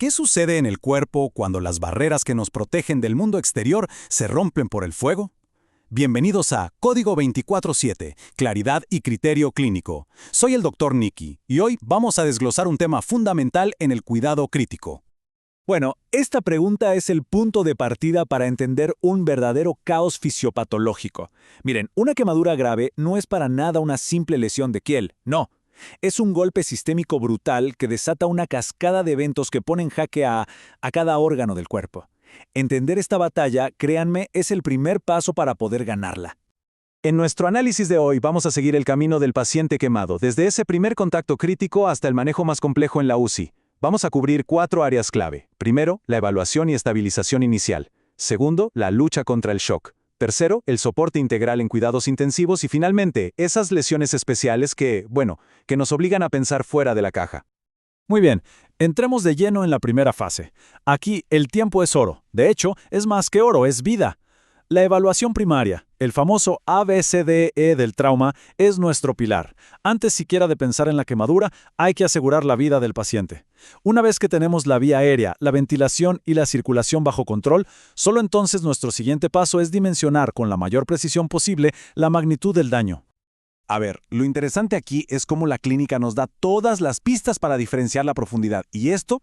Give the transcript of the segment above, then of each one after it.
¿Qué sucede en el cuerpo cuando las barreras que nos protegen del mundo exterior se rompen por el fuego? Bienvenidos a Código 24/7, Claridad y Criterio Clínico. Soy el Dr. Nicky y hoy vamos a desglosar un tema fundamental en el cuidado crítico. Bueno, esta pregunta es el punto de partida para entender un verdadero caos fisiopatológico. Miren, una quemadura grave no es para nada una simple lesión de piel, no. Es un golpe sistémico brutal que desata una cascada de eventos que ponen jaque a cada órgano del cuerpo. Entender esta batalla, créanme, es el primer paso para poder ganarla. En nuestro análisis de hoy vamos a seguir el camino del paciente quemado, desde ese primer contacto crítico hasta el manejo más complejo en la UCI. Vamos a cubrir 4 áreas clave. Primero, la evaluación y estabilización inicial. Segundo, la lucha contra el shock. Tercero, el soporte integral en cuidados intensivos y finalmente, esas lesiones especiales que nos obligan a pensar fuera de la caja. Muy bien, entremos de lleno en la primera fase. Aquí el tiempo es oro. De hecho, es más que oro, es vida. La evaluación primaria, el famoso ABCDE del trauma, es nuestro pilar. Antes siquiera de pensar en la quemadura, hay que asegurar la vida del paciente. Una vez que tenemos la vía aérea, la ventilación y la circulación bajo control, solo entonces nuestro siguiente paso es dimensionar con la mayor precisión posible la magnitud del daño. A ver, lo interesante aquí es cómo la clínica nos da todas las pistas para diferenciar la profundidad. Y esto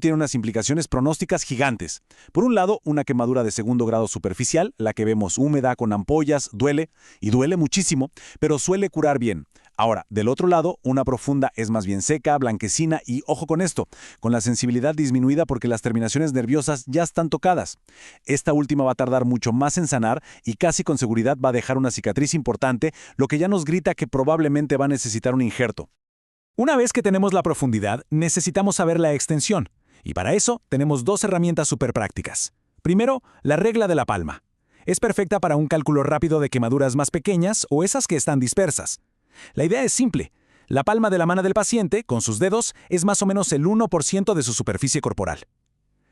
tiene unas implicaciones pronósticas gigantes. Por un lado, una quemadura de segundo grado superficial, la que vemos húmeda, con ampollas, duele, y duele muchísimo, pero suele curar bien. Ahora, del otro lado, una profunda es más bien seca, blanquecina y, ojo con esto, con la sensibilidad disminuida porque las terminaciones nerviosas ya están tocadas. Esta última va a tardar mucho más en sanar y casi con seguridad va a dejar una cicatriz importante, lo que ya nos grita que probablemente va a necesitar un injerto. Una vez que tenemos la profundidad, necesitamos saber la extensión. Y para eso tenemos 2 herramientas súper prácticas. Primero, la regla de la palma. Es perfecta para un cálculo rápido de quemaduras más pequeñas o esas que están dispersas. La idea es simple. La palma de la mano del paciente, con sus dedos, es más o menos el 1% de su superficie corporal.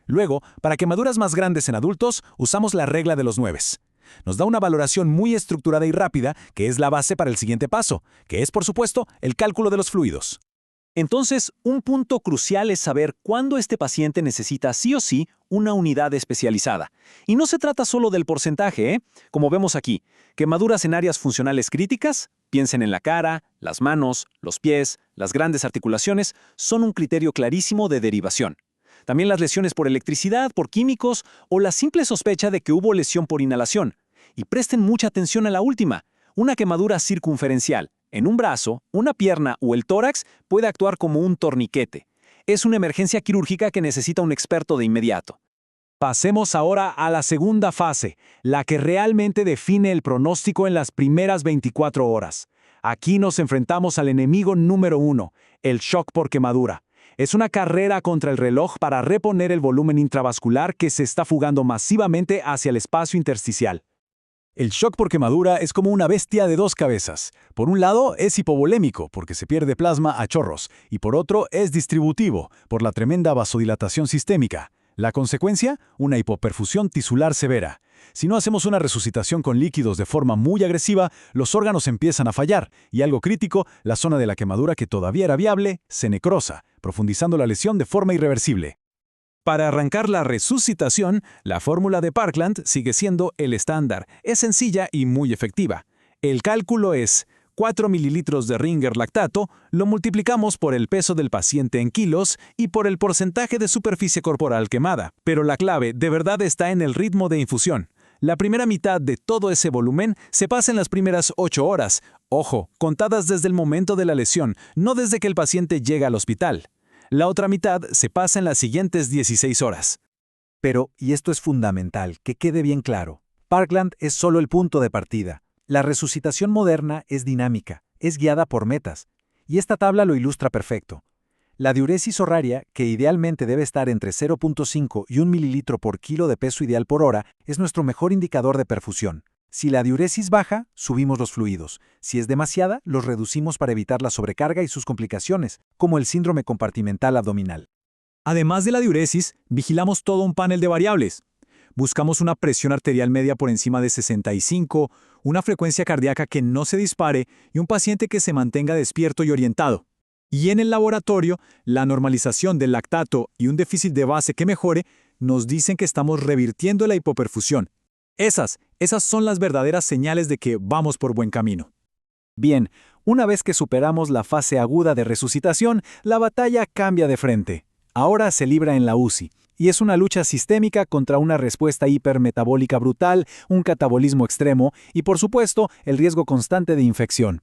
Luego, para quemaduras más grandes en adultos, usamos la regla de los 9. Nos da una valoración muy estructurada y rápida, que es la base para el siguiente paso, que es, por supuesto, el cálculo de los fluidos. Entonces, un punto crucial es saber cuándo este paciente necesita sí o sí una unidad especializada. Y no se trata solo del porcentaje, Como vemos aquí, quemaduras en áreas funcionales críticas, piensen en la cara, las manos, los pies, las grandes articulaciones, son un criterio clarísimo de derivación. También las lesiones por electricidad, por químicos o la simple sospecha de que hubo lesión por inhalación. Y presten mucha atención a la última, una quemadura circunferencial. En un brazo, una pierna o el tórax puede actuar como un torniquete. Es una emergencia quirúrgica que necesita un experto de inmediato. Pasemos ahora a la segunda fase, la que realmente define el pronóstico en las primeras 24 horas. Aquí nos enfrentamos al enemigo número 1, el shock por quemadura. Es una carrera contra el reloj para reponer el volumen intravascular que se está fugando masivamente hacia el espacio intersticial. El shock por quemadura es como una bestia de 2 cabezas. Por un lado, es hipovolémico, porque se pierde plasma a chorros, y por otro, es distributivo, por la tremenda vasodilatación sistémica. La consecuencia, una hipoperfusión tisular severa. Si no hacemos una resucitación con líquidos de forma muy agresiva, los órganos empiezan a fallar, y algo crítico, la zona de la quemadura que todavía era viable, se necrosa, profundizando la lesión de forma irreversible. Para arrancar la resucitación, la fórmula de Parkland sigue siendo el estándar. Es sencilla y muy efectiva. El cálculo es 4 mililitros de Ringer lactato, lo multiplicamos por el peso del paciente en kilos y por el porcentaje de superficie corporal quemada. Pero la clave de verdad está en el ritmo de infusión. La primera mitad de todo ese volumen se pasa en las primeras 8 horas. Ojo, contadas desde el momento de la lesión, no desde que el paciente llega al hospital. La otra mitad se pasa en las siguientes 16 horas. Pero, y esto es fundamental, que quede bien claro, Parkland es solo el punto de partida. La resucitación moderna es dinámica, es guiada por metas, y esta tabla lo ilustra perfecto. La diuresis horaria, que idealmente debe estar entre 0.5 y 1 mililitro por kilo de peso ideal por hora, es nuestro mejor indicador de perfusión. Si la diuresis baja, subimos los fluidos. Si es demasiada, los reducimos para evitar la sobrecarga y sus complicaciones, como el síndrome compartimental abdominal. Además de la diuresis, vigilamos todo un panel de variables. Buscamos una presión arterial media por encima de 65, una frecuencia cardíaca que no se dispare y un paciente que se mantenga despierto y orientado. Y en el laboratorio, la normalización del lactato y un déficit de base que mejore nos dicen que estamos revirtiendo la hipoperfusión. Esas son las verdaderas señales de que vamos por buen camino. Bien, una vez que superamos la fase aguda de resucitación, la batalla cambia de frente. Ahora se libra en la UCI, y es una lucha sistémica contra una respuesta hipermetabólica brutal, un catabolismo extremo y, por supuesto, el riesgo constante de infección.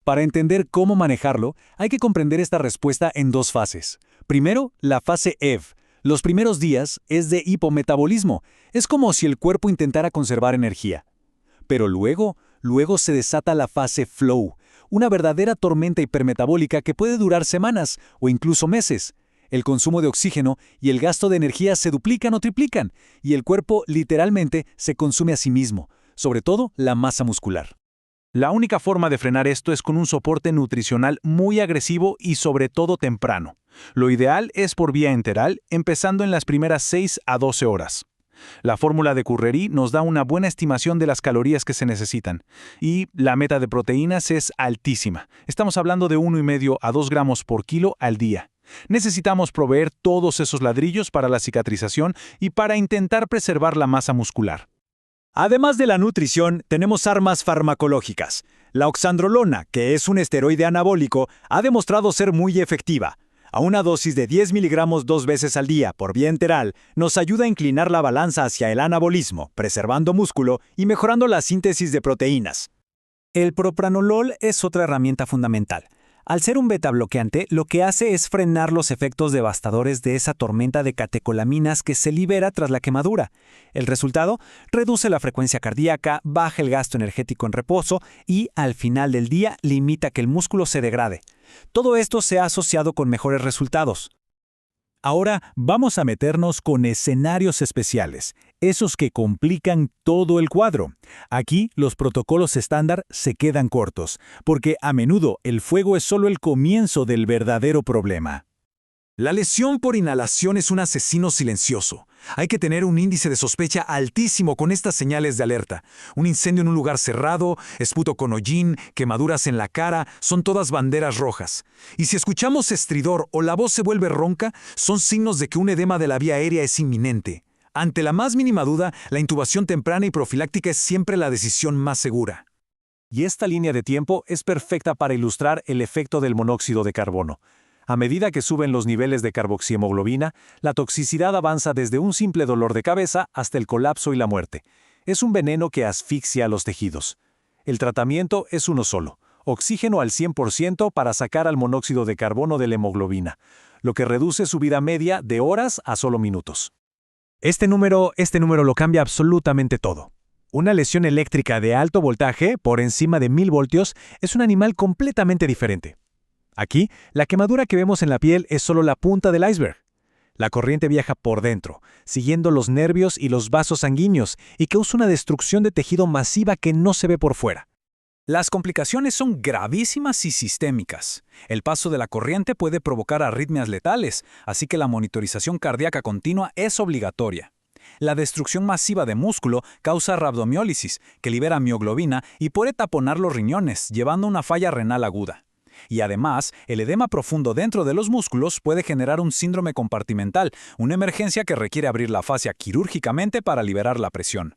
Para entender cómo manejarlo, hay que comprender esta respuesta en dos fases. Primero, la fase EV. Los primeros días es de hipometabolismo. Es como si el cuerpo intentara conservar energía. Pero luego se desata la fase Flow, una verdadera tormenta hipermetabólica que puede durar semanas o incluso meses. El consumo de oxígeno y el gasto de energía se duplican o triplican, y el cuerpo literalmente se consume a sí mismo, sobre todo la masa muscular. La única forma de frenar esto es con un soporte nutricional muy agresivo y sobre todo temprano. Lo ideal es por vía enteral, empezando en las primeras 6 a 12 horas. La fórmula de Curreri nos da una buena estimación de las calorías que se necesitan, y la meta de proteínas es altísima. Estamos hablando de 1,5 a 2 gramos por kilo al día. Necesitamos proveer todos esos ladrillos para la cicatrización y para intentar preservar la masa muscular. Además de la nutrición, tenemos armas farmacológicas. La oxandrolona, que es un esteroide anabólico, ha demostrado ser muy efectiva. A una dosis de 10 miligramos 2 veces al día por vía enteral, nos ayuda a inclinar la balanza hacia el anabolismo, preservando músculo y mejorando la síntesis de proteínas. El propranolol es otra herramienta fundamental. Al ser un beta-bloqueante, lo que hace es frenar los efectos devastadores de esa tormenta de catecolaminas que se libera tras la quemadura. El resultado, reduce la frecuencia cardíaca, baja el gasto energético en reposo y, al final del día, limita que el músculo se degrade. Todo esto se ha asociado con mejores resultados. Ahora vamos a meternos con escenarios especiales, esos que complican todo el cuadro. Aquí los protocolos estándar se quedan cortos, porque a menudo el fuego es solo el comienzo del verdadero problema. La lesión por inhalación es un asesino silencioso. Hay que tener un índice de sospecha altísimo con estas señales de alerta. Un incendio en un lugar cerrado, esputo con hollín, quemaduras en la cara, son todas banderas rojas. Y si escuchamos estridor o la voz se vuelve ronca, son signos de que un edema de la vía aérea es inminente. Ante la más mínima duda, la intubación temprana y profiláctica es siempre la decisión más segura. Y esta línea de tiempo es perfecta para ilustrar el efecto del monóxido de carbono. A medida que suben los niveles de carboxihemoglobina, la toxicidad avanza desde un simple dolor de cabeza hasta el colapso y la muerte. Es un veneno que asfixia a los tejidos. El tratamiento es uno solo: oxígeno al 100% para sacar al monóxido de carbono de la hemoglobina, lo que reduce su vida media de horas a solo minutos. Este número lo cambia absolutamente todo. Una lesión eléctrica de alto voltaje, por encima de 1000 voltios, es un animal completamente diferente. Aquí, la quemadura que vemos en la piel es solo la punta del iceberg. La corriente viaja por dentro, siguiendo los nervios y los vasos sanguíneos, y causa una destrucción de tejido masiva que no se ve por fuera. Las complicaciones son gravísimas y sistémicas. El paso de la corriente puede provocar arritmias letales, así que la monitorización cardíaca continua es obligatoria. La destrucción masiva de músculo causa rabdomiólisis, que libera mioglobina y puede taponar los riñones, llevando a una falla renal aguda. Y además, el edema profundo dentro de los músculos puede generar un síndrome compartimental, una emergencia que requiere abrir la fascia quirúrgicamente para liberar la presión.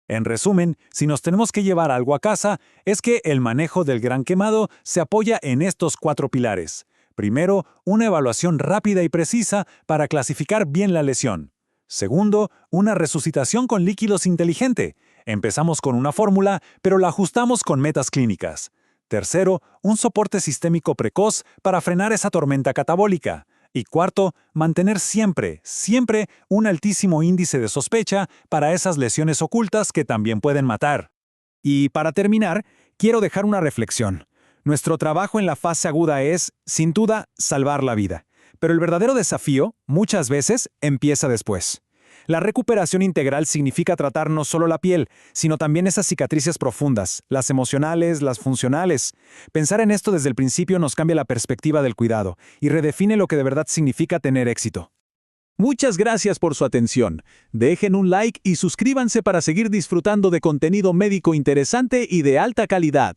En resumen, si nos tenemos que llevar algo a casa, es que el manejo del gran quemado se apoya en estos 4 pilares. Primero, una evaluación rápida y precisa para clasificar bien la lesión. Segundo, una resucitación con líquidos inteligente. Empezamos con una fórmula, pero la ajustamos con metas clínicas. Tercero, un soporte sistémico precoz para frenar esa tormenta catabólica. Y cuarto, mantener siempre un altísimo índice de sospecha para esas lesiones ocultas que también pueden matar. Y para terminar, quiero dejar una reflexión. Nuestro trabajo en la fase aguda es, sin duda, salvar la vida. Pero el verdadero desafío, muchas veces, empieza después. La recuperación integral significa tratar no solo la piel, sino también esas cicatrices profundas, las emocionales, las funcionales. Pensar en esto desde el principio nos cambia la perspectiva del cuidado y redefine lo que de verdad significa tener éxito. Muchas gracias por su atención. Dejen un like y suscríbanse para seguir disfrutando de contenido médico interesante y de alta calidad.